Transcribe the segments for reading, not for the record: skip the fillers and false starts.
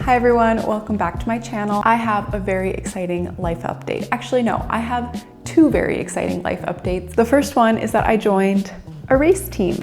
Hi everyone, welcome back to my channel. I have a very exciting life update. Actually, no, I have two very exciting life updates. The first one is that I joined a race team.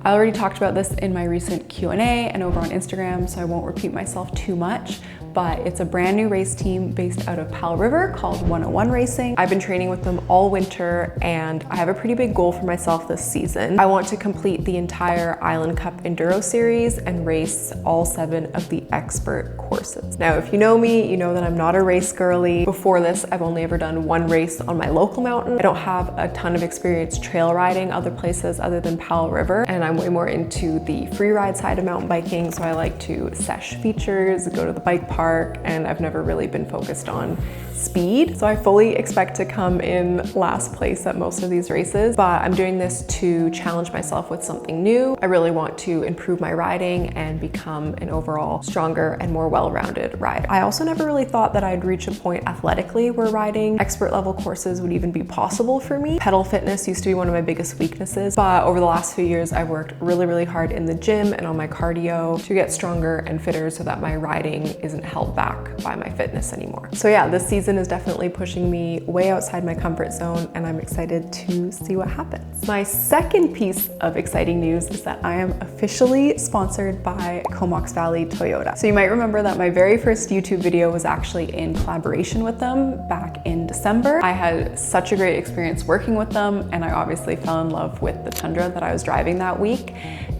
I already talked about this in my recent Q&A and over on Instagram, so I won't repeat myself too much, but it's a brand new race team based out of Powell River called 101 Racing. I've been training with them all winter and I have a pretty big goal for myself this season. I want to complete the entire Island Cup Enduro Series and race all 7 of the expert courses. Now, if you know me, you know that I'm not a race girly. Before this, I've only ever done one race on my local mountain. I don't have a ton of experience trail riding other places other than Powell River, and I'm way more into the free ride side of mountain biking, so I like to sesh features, go to the bike park, and I've never really been focused on speed. So I fully expect to come in last place at most of these races, but I'm doing this to challenge myself with something new. I really want to improve my riding and become an overall stronger and more well-rounded rider. I also never really thought that I'd reach a point athletically where riding expert level courses would even be possible for me. Pedal fitness used to be one of my biggest weaknesses, but over the last few years, I've worked really hard in the gym and on my cardio to get stronger and fitter so that my riding isn't held back by my fitness anymore. So yeah, this season is definitely pushing me way outside my comfort zone, and I'm excited to see what happens. My second piece of exciting news is that I am officially sponsored by Comox Valley Toyota. So you might remember that my very first YouTube video was actually in collaboration with them back in December. I had such a great experience working with them, and I obviously fell in love with the Tundra that I was driving that week.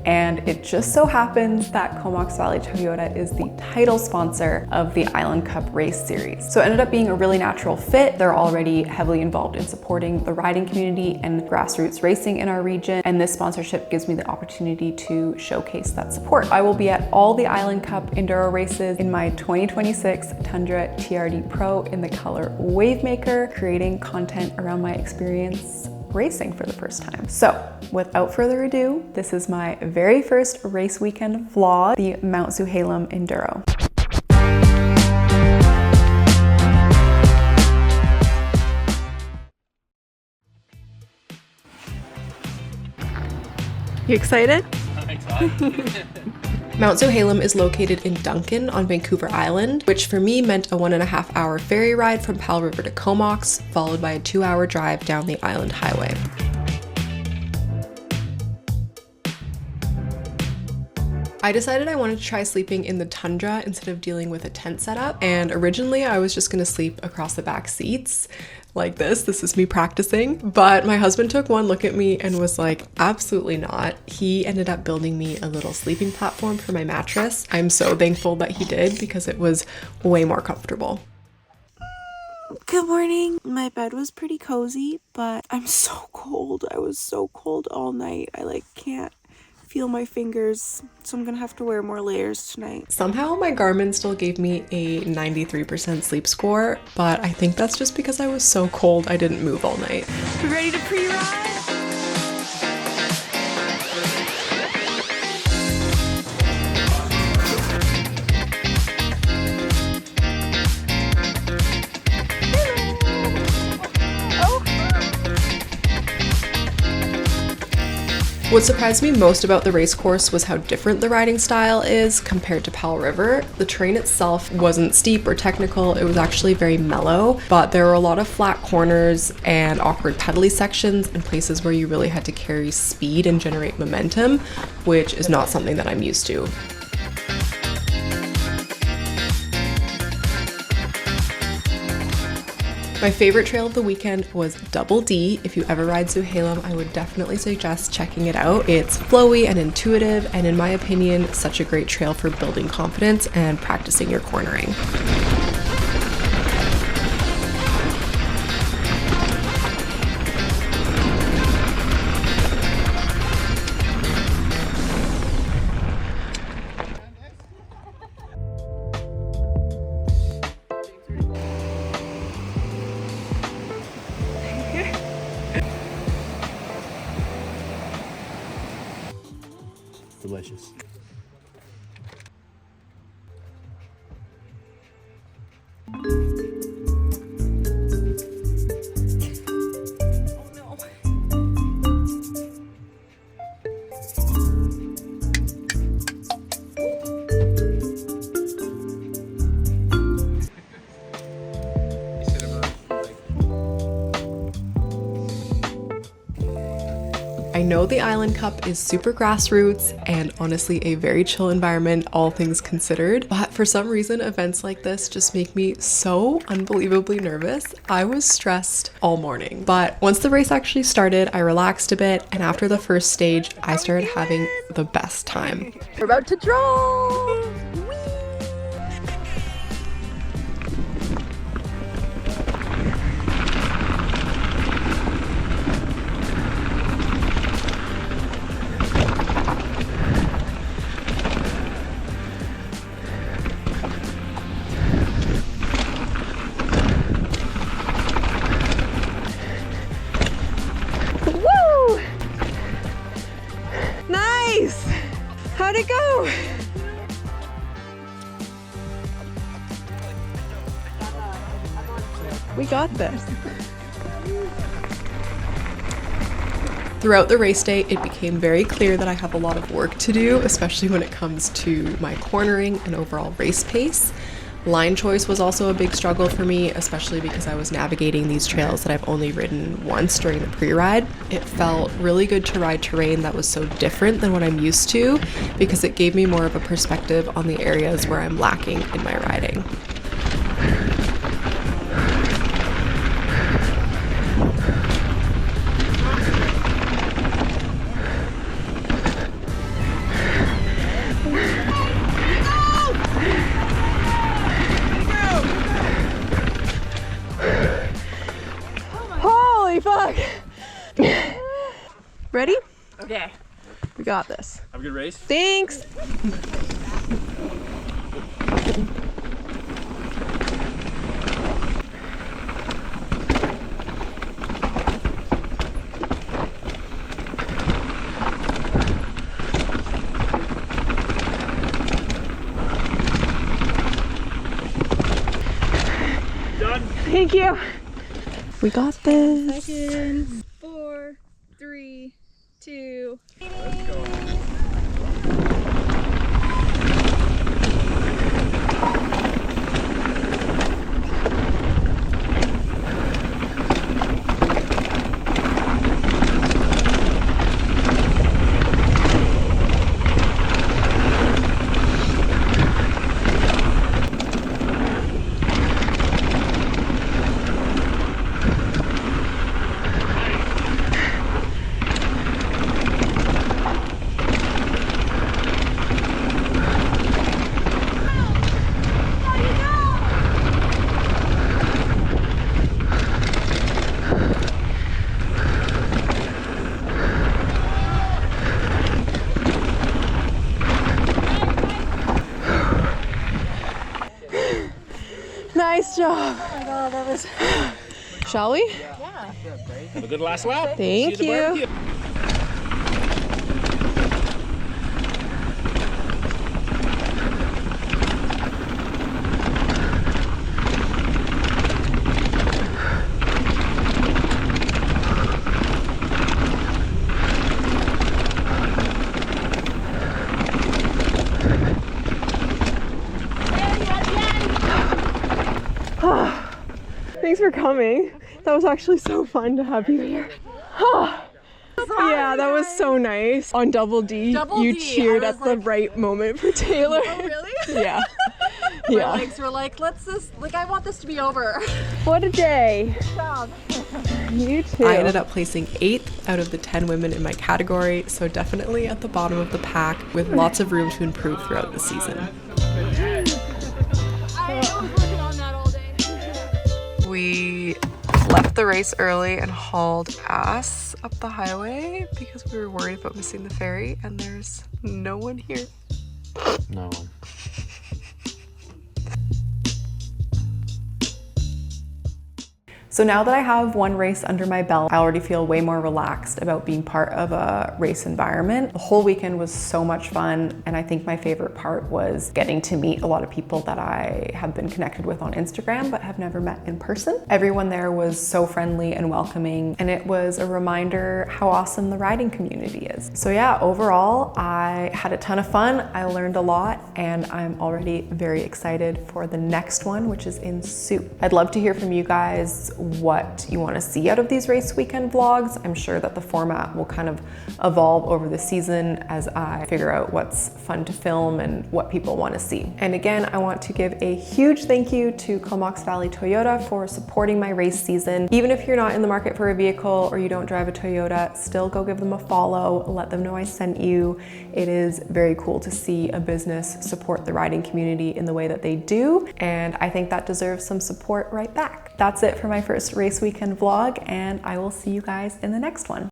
And it just so happens that Comox Valley Toyota is the title sponsor of the Island Cup Race Series. So it ended up being a really natural fit. They're already heavily involved in supporting the riding community and grassroots racing in our region, and this sponsorship gives me the opportunity to showcase that support. I will be at all the Island Cup Enduro races in my 2026 Tundra TRD Pro in the color Wavemaker, creating content around my experience racing for the first time. So without further ado, this is my very first race weekend vlog, the Mount Tzouhalem Enduro. You excited? I'm excited. Mount Tzouhalem is located in Duncan on Vancouver Island, which for me meant a 1.5 hour ferry ride from Powell River to Comox, followed by a 2-hour drive down the island highway. I decided I wanted to try sleeping in the Tundra instead of dealing with a tent setup, and originally I was just gonna sleep across the back seats like this. This is me practicing, but my husband took one look at me and was like, absolutely not. He ended up building me a little sleeping platform for my mattress. I'm so thankful that he did because it was way more comfortable. Good morning. My bed was pretty cozy, but I'm so cold. I was so cold all night. I can't feel my fingers, so I'm gonna have to wear more layers tonight. Somehow my Garmin still gave me a 93% sleep score, but I think that's just because I was so cold I didn't move all night. We ready to pre-ride? What surprised me most about the race course was how different the riding style is compared to Powell River. The terrain itself wasn't steep or technical, it was actually very mellow, but there were a lot of flat corners and awkward pedally sections and places where you really had to carry speed and generate momentum, which is not something that I'm used to. My favorite trail of the weekend was Double D. If you ever ride Tzouhalem, I would definitely suggest checking it out. It's flowy and intuitive, and in my opinion, such a great trail for building confidence and practicing your cornering. Delicious. I know the Island Cup is super grassroots and honestly a very chill environment, all things considered, but for some reason events like this just make me so unbelievably nervous. I was stressed all morning, but once the race actually started, I relaxed a bit, and after the first stage, I started having the best time. We're about to draw! Woo! Nice! How'd it go? We got this. Throughout the race day, it became very clear that I have a lot of work to do, especially when it comes to my cornering and overall race pace. Line choice was also a big struggle for me, especially because I was navigating these trails that I've only ridden once during the pre-ride. It felt really good to ride terrain that was so different than what I'm used to, because it gave me more of a perspective on the areas where I'm lacking in my riding. Fuck. Ready? Okay. We got this. Have a good race. Thanks. Done. Thank you. We got this. Seconds. 4, 3, 2. Let's go. Nice job. Oh my God, that was... Shall we? Yeah. Have a good last lap. Thank See you at the you. barbecue. Thanks for coming. That was actually so fun to have you here. Yeah, that was so nice. On Double D, you cheered at the right moment for Taylor. Oh, really? Yeah. My Yeah. legs were like, I want this to be over. What a day. Good job. You too. I ended up placing 8th out of the 10 women in my category, so definitely at the bottom of the pack with lots of room to improve throughout the season. I was working on that all day. We left the race early and hauled ass up the highway because we were worried about missing the ferry, and there's no one here. No. So now that I have one race under my belt, I already feel way more relaxed about being part of a race environment. The whole weekend was so much fun, and I think my favorite part was getting to meet a lot of people that I have been connected with on Instagram but have never met in person. Everyone there was so friendly and welcoming, and it was a reminder how awesome the riding community is. So yeah, overall, I had a ton of fun. I learned a lot, and I'm already very excited for the next one, which is in Sioux. I'd love to hear from you guys what you want to see out of these race weekend vlogs. I'm sure that the format will kind of evolve over the season as I figure out what's fun to film and what people want to see. And again, I want to give a huge thank you to Comox Valley Toyota for supporting my race season. Even if you're not in the market for a vehicle or you don't drive a Toyota, still go give them a follow, let them know I sent you. It is very cool to see a business support the riding community in the way that they do, and I think that deserves some support right back. That's it for my first race weekend vlog, and I will see you guys in the next one.